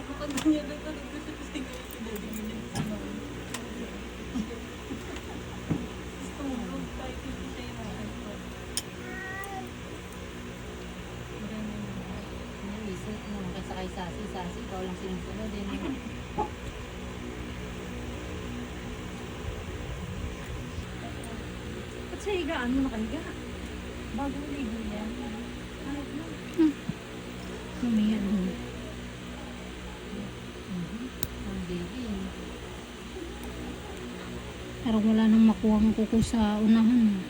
Kapag ganyan na ito, nagkasipis kayo si Daddy. Ganyan sa mga. Tulog, kahit hindi siya yung ano. Yan, Lisa, makasakay sasi, ikaw lang sinusunod din. Ba't sa higaan mo nakahiga? Bagong ligo yan. Kahit na. Mamaya doon. Ang baby. Parang wala nang makuha ang kuko sa unahan.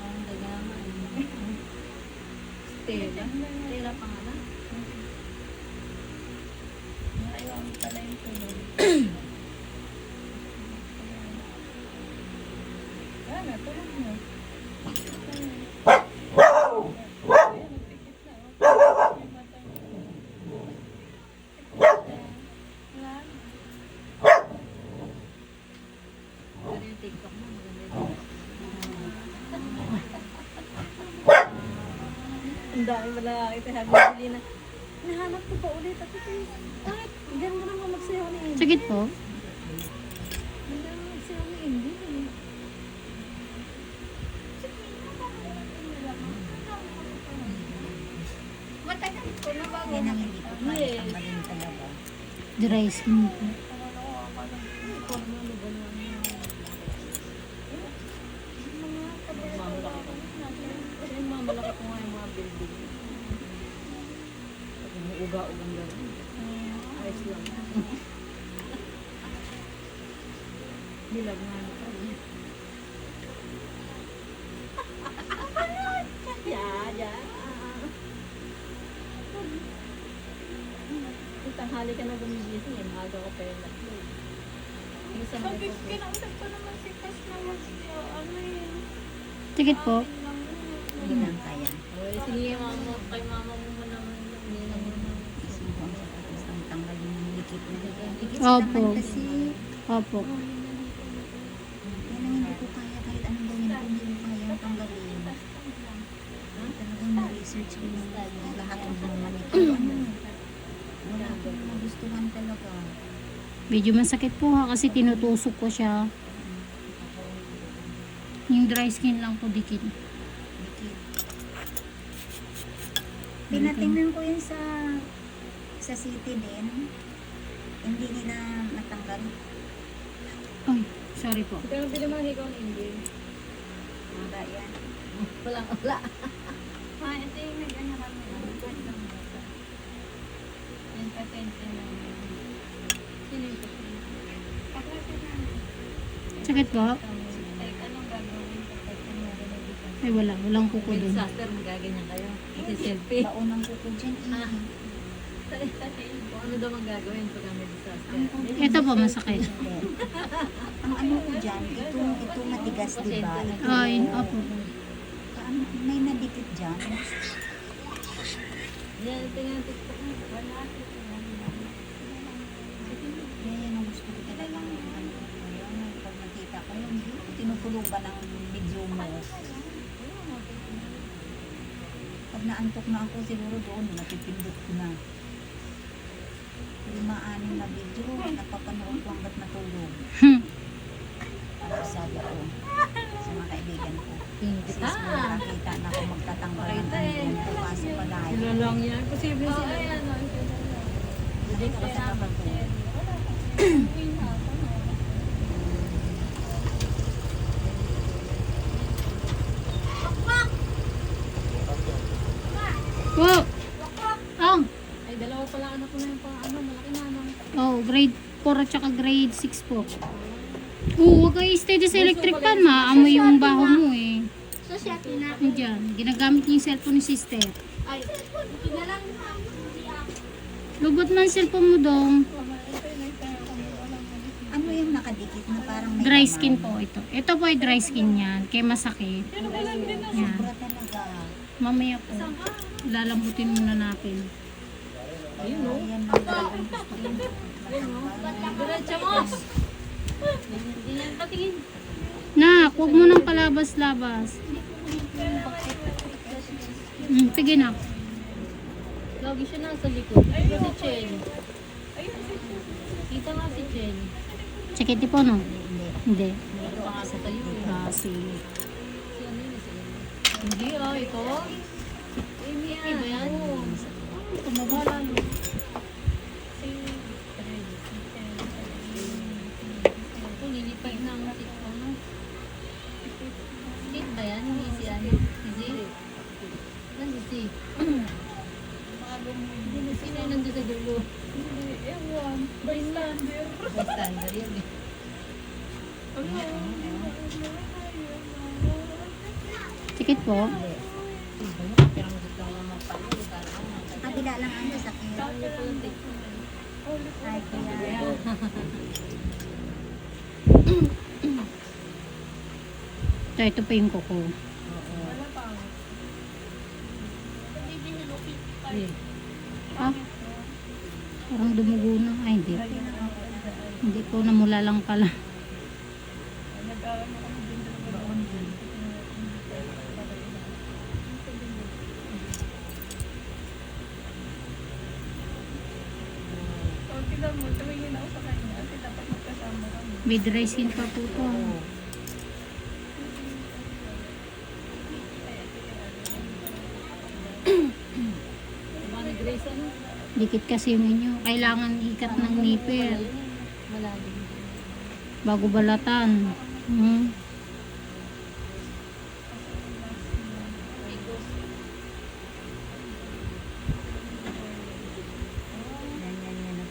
Parang dagaman. Stella. Stella pangalan. Nakaiwan pala yung tulog. Yan, tulog mo. Pero yung TikTok mo, maganda yun. Ang dami mo nakakita. Sabi na, nahanap ko pa ulit. At ito bakit? Ganda naman magsayaw ni Indy. Sakit po? Ganda naman magsayaw ni Indy. Matagal ko na bago. Yan ang hindi ko kaya tanggalin talaga. Dry skin po. Mamalaki ko nga yung mga building. Pag umuuga-ugang gano'n. Ayos lang. Bilag nga na pa. Yeah. Tanghali ka na gumigising eh. Maaga ko pa yung natulog. Kinausap ko naman si Cass naman siya. Ano yun? Sakit po? Hindi lang kaya. Sige, mama, kay mama mo naman. Hindi naman. Isipon sa tapos ang tanggal yung likit na likit. Likit Opo. naman kasi. Opo. Yan ang hindi ko kaya kahit anong gawin ko hindi ko kaya tanggalin. Talagang na-research ko yung lahat ng mga manikyo. Wala akong magustuhan talaga. Medyo masakit po ha kasi tinutusok ko siya. Yung dry skin lang po dikit. Dikit. Pinatingnan ko yun sa city din. Hindi nila matanggal. Ay, sorry po. Ito yung pili mga higaw ni Indy. Wala yan. Wala. Ito yung nag-ano kami. Yung patente na. Sino yung patente? Paklase na. Sakit po? Like, anong gagawin kapag ano na Ay wala, walang kuko May doon. disaster, magaganyan kayo. Kasi selfie. Baunang kuko dyan. Kung ano daw ang gagawin pag may disaster. Ito po masakit. Ang ano ko dyan, ito matigas, di ba? Ay, opo. May nadikit dyan. Yan, ito yung TikTok mo. Wala. Yan ang gusto ko talaga. Pag nakita ko yung tinutuluban ng video mo. Pag naantok na ako, siguro doon, napipindot ko na. 5-6 na video, napapanood ko hanggat natulog. Tapos sabi ko sa mga kaibigan ko, sis, nakakita na ako magtatanggal ng tanggal ko kaso pala. Sila lang yan. Posible sila. Hindi ko kasi naman ko. Wow! Ang! Ay, dalawa pala anak ko na yung pang ano, malaki na ano. Oh, grade 4 at saka grade 6 po. Oo, huwag kayo steady sa electric fan. Maamoy yung baho mo eh. So, siya, tina. Diyan, ginagamit niya yung cellphone ni sister. Ay, ito na lang. Lubot man cellphone mo dong. Ano yung nakadikit na parang may Dry laman? skin po ito. Ito po ay dry skin yan. Kaya masakit. Yan. Sobra talaga. Mamaya po. Lalambutin muna natin. Ayun o. Yan lang talagang gusto ko. Diretso mo. Hindi yan patingin. Nak, huwag mo nang palabas-labas. Sige na. Lagi siya nasa likod. Ito si Chen. Kita nga si Chen. Sakit po, no? Hindi. Hindi. Ito nga sa tayo. Ah, sige. Si ano yun? Si Amy. Hindi ito. Amy yan. Iba yan. Tumaba lalo. Si Chen. Ito, nilipay na ang tip ko, no? Tip ba yan? Hindi si ano? Si Z? Nandun si sino yung nandun sa dulo? Ewan. Bystander. Bystander yan eh. Sakit po. Sa kabila lang ang sakit. Ay, kaya. Ito pa yung kuko. Ah, parang dumugo na. Ay, hindi. Hindi po, namula lang pala. May dry skin pa po po. Dikit kasi yung inyo. Kailangan ikat ng nipple Malalim. bago balatan. Yan.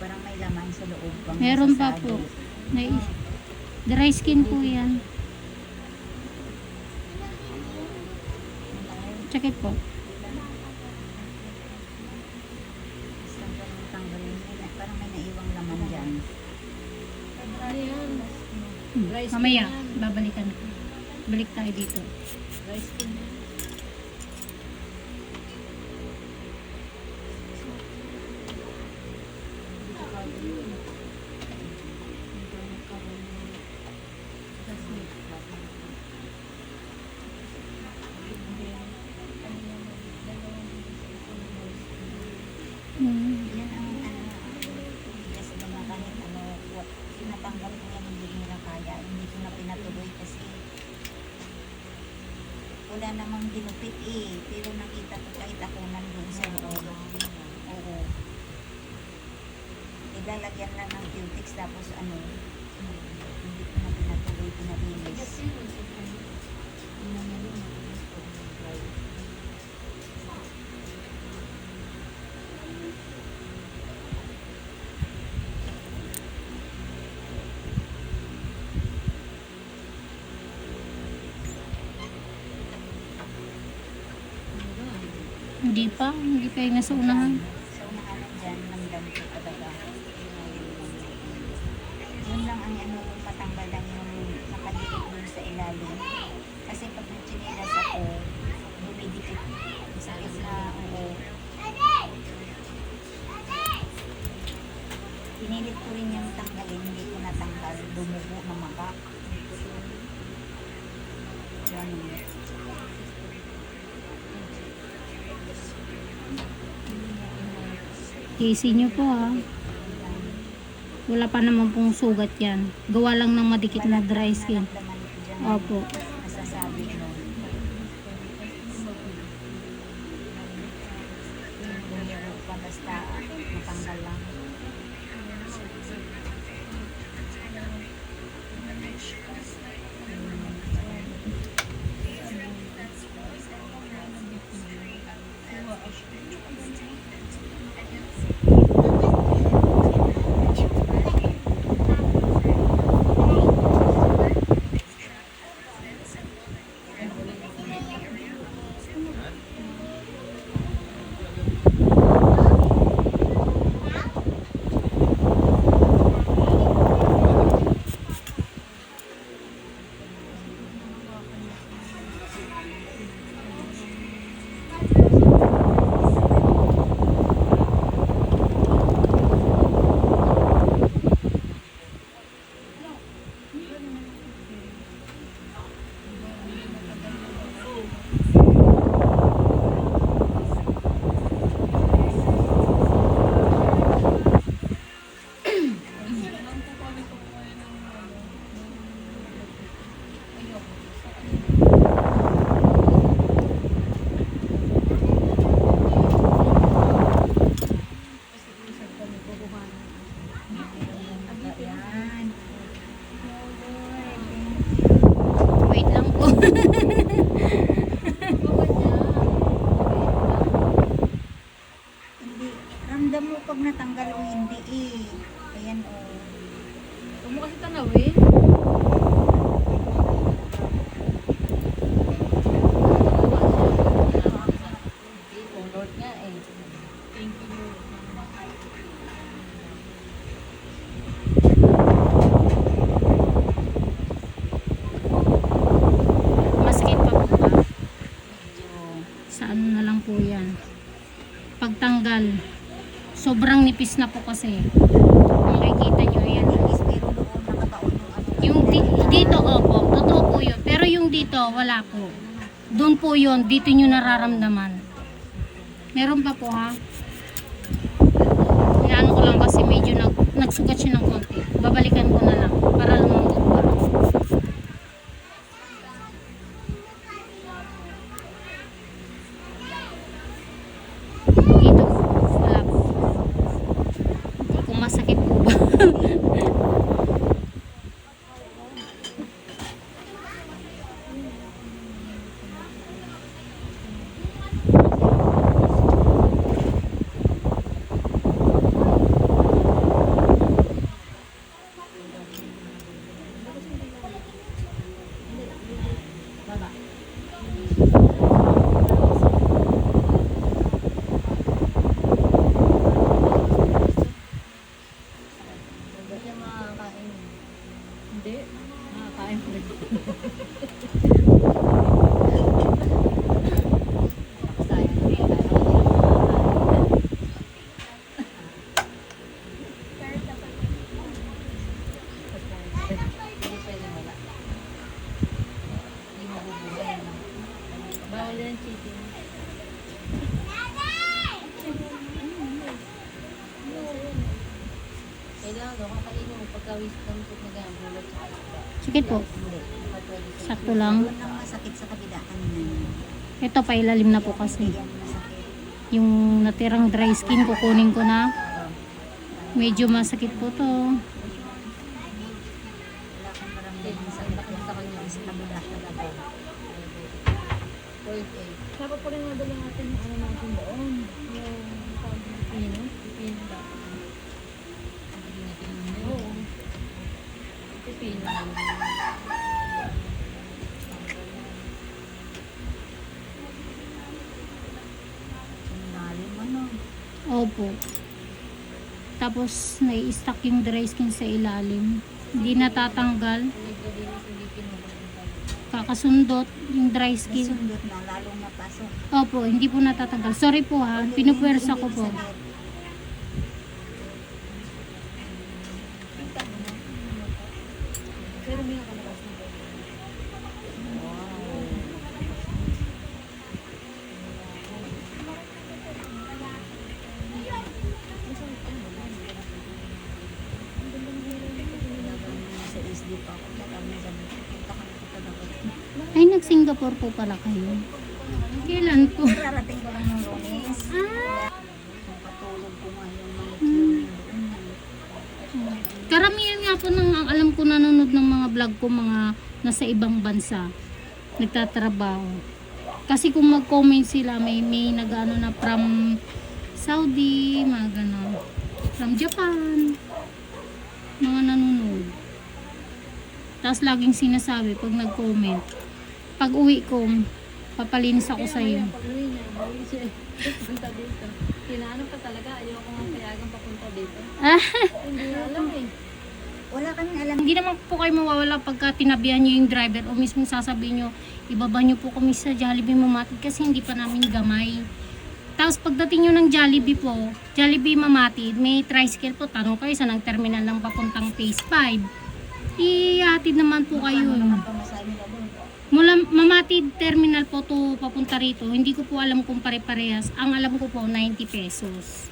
Parang may laman sa loob. Pang Meron pa nasasado. po. Dry skin po yan. Sakit po. Saan ka nang tanggalin? Parang may naiwang laman dyan. Ano yan? Dry skin Mamaya, yan. babalikan ko. Balik tayo dito. Dry skin yan. Yan ang yes, mga kahit pinatanggal ko yan, hindi nila kaya. Hindi ko na pinatuloy kasi wala namang ginupit eh. Pero nakita ko kahit ako nandun sa loob. Oo. Ilalagyan lang ng cutex tapos hindi ko na pinatuloy, pinalinis. Hindi pa yung nasa unahan. Sa unahan dyan, namdam ko talaga. Yun lang ang patanggal lang yung nakadikit dun sa ilalim. Kasi pag nagchinilas ako, dumidikit. Sakit na, pinilit ko rin yung tanggalin, hindi ko natanggal. Dumugo na maka. Ganun. Casey nyo po ha. Wala pa naman pong sugat yan. Gawa lang ng madikit na dry skin. Naramdaman ko dyan. Opo. Nasasabi nun. Bumugo pa basta matanggal lang. po yan. Pagtanggal, sobrang nipis na po kasi. Makikita nyo, ayan. Is pero doon nakataon yung ano. Yung dito, opo, totoo po yun. Pero yung dito, wala po. Doon po yun, dito nyo nararamdaman. Meron pa po ha. Inaano ko lang kasi medyo nagsugat siya ng konti. Babalikan ko na lang para lumambot pa. Dito, wala po. Kung masakit po ba. Hindi siya makakain. Hindi. Nakakain ko rin. Nakasayang na yung Hindi pwede wala. Hindi mabubuhay. Bawal yan cheating. Kailangan daw kakainin mo pagka-wis ng food na ganyan, bulot sa kalita. Sige po, Hindi. Pwede sa sakto lang. doon lang masakit sa kabilaan na. Ito, pailalim na po kasi. Yan masakit. Yung natirang dry skin, kukunin ko na. Medyo masakit po to. Wala kang maramdaman sa iba sa kanya is kabila talaga. Point A. Dapat po rin madali natin yung ano natin doon. Yung pino. Pino ba? Oo. Pipino. Ang lalim ano. Opo. Tapos, nai-stuck yung dry skin sa ilalim. Hindi natatanggal. Hindi pinupunta. Kakasundot yung dry skin. Sundot na lalong napasok. Opo, hindi po natatanggal. Sorry po ha, pinupwersa ko po. Pero may nakalabas na doon. Sa SD pa ako. Kaya sabi ko, punta ka na kita dapat. Ay, nag-Singapore po pala kayo. Kailan po? Rarating ko lang ng Lunes. Patulog ko nga yung manicure doon. Karamihan nga po ng ang alam ko nanonood ng mga vlog ko, mga nasa ibang bansa. Nagtatrabaho. Kasi kung mag-comment sila, may nag-ano na from Saudi, mga gano'n. From Japan. Mga nanonood. Tapos laging sinasabi pag nag-comment, pag uwi ko, papalinis ako sa iyo. Pag uwi niya, bawal siya. Punta dito. Kinaano pa talaga. Ayoko nga payagang papunta dito. Hindi na alam eh. Wala kaming alam. Hindi naman po kayo mawawala pagka tinabihan nyo yung driver o mismo sasabihin nyo, ibaba nyo po kami sa Jollibee Mamatid kasi hindi pa namin gamay. Tapos pagdating nyo ng Jollibee po, Jollibee Mamatid, may tricycle po, tanong kayo saan ang terminal ng papuntang Phase 5. Ihatid naman po kayo. Ano naman pamasahe nila doon? Mula Mamatid Terminal po to papunta rito, hindi ko po alam kung pare-parehas. Ang alam ko po, 90 pesos.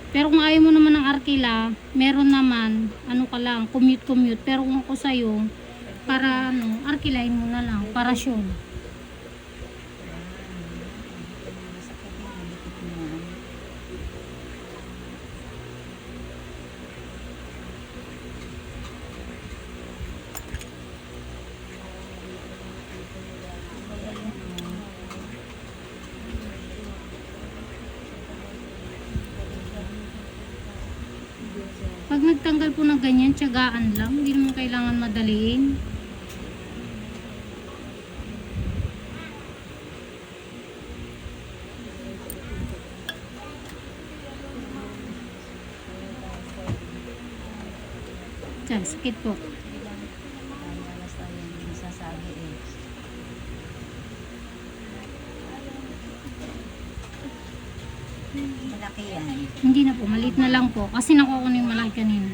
Pero kung ayaw mo naman ng Arkila, meron naman, ano ka lang, commute. Pero kung ako sa'yo, para ano, Arkilahin mo na lang, para sure. Masakit na, malikot na. Pag nagtanggal po ng ganyan, tiyagaan lang. Hindi naman kailangan madaliin. Tiyan, sakit po. Basta yung nasasabi eh. malaki yan. Hindi na po, maliit na lang po. Kasi nakuha ko na yung malaki kanina.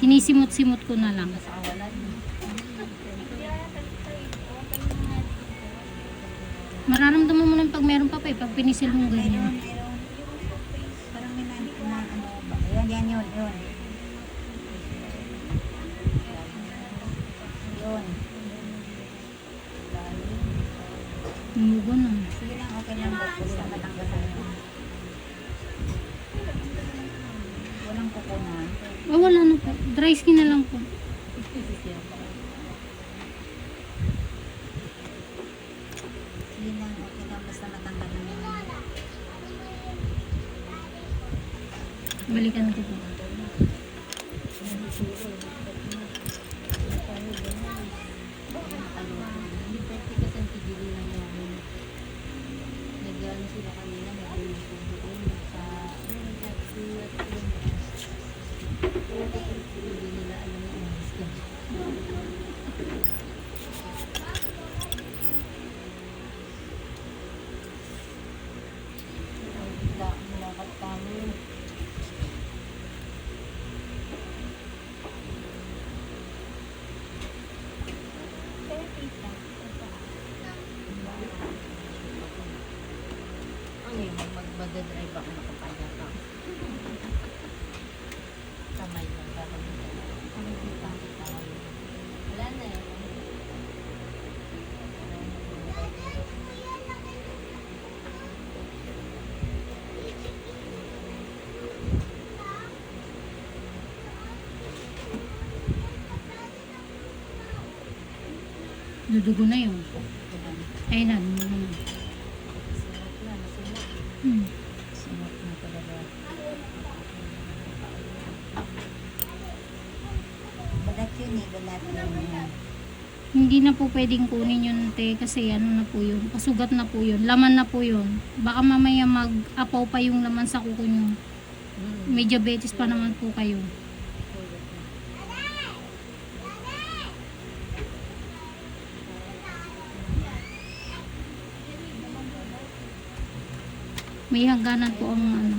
Sinisimot-simot ko na lang. Mararamdaman mo lang pag meron pa eh, pag pinisil mo Meron, ganyan. meron. Parang may na ano ba? Yan, yan, yun, yun. Yun. Umugo na. Sige lang, okay lang. Basta matanggalan yun. Walang kukunan. Oh, wala na po. Dry skin na lang po. Sige lang, okay lang. Basta matanggalan yun. Balikan ko po. Magdadrive ako nakapaya ka. Kamay lang. Wala na eh. Dudugo na yun. Ayun na, dudugo na. Simot na, nasimot. Hmm. Simot na talaga. Balat yun eh, balat yun. Hindi na po pwedeng kunin yun, te, kasi ano na po yun. Pasugat na po yun. Laman na po yun. Baka mamaya mag-apaw pa yung laman sa kuko nyo. May diabetes pa naman po kayo. May hangganan po ang ano.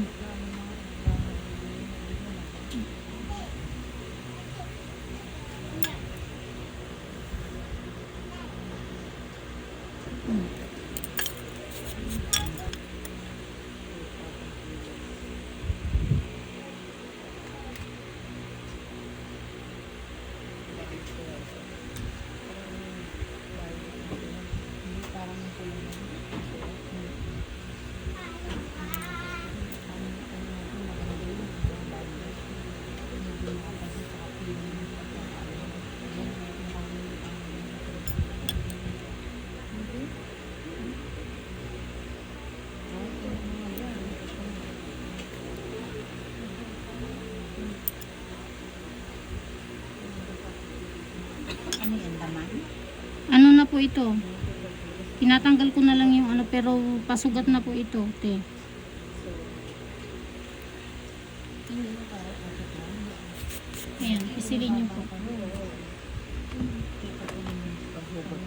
Ano yan, laman? Ano na po ito? Tinatanggal ko na lang yung ano, pero pasugat na po ito, te. Ayan, isilin nyo po. Kita ko yung paghubog.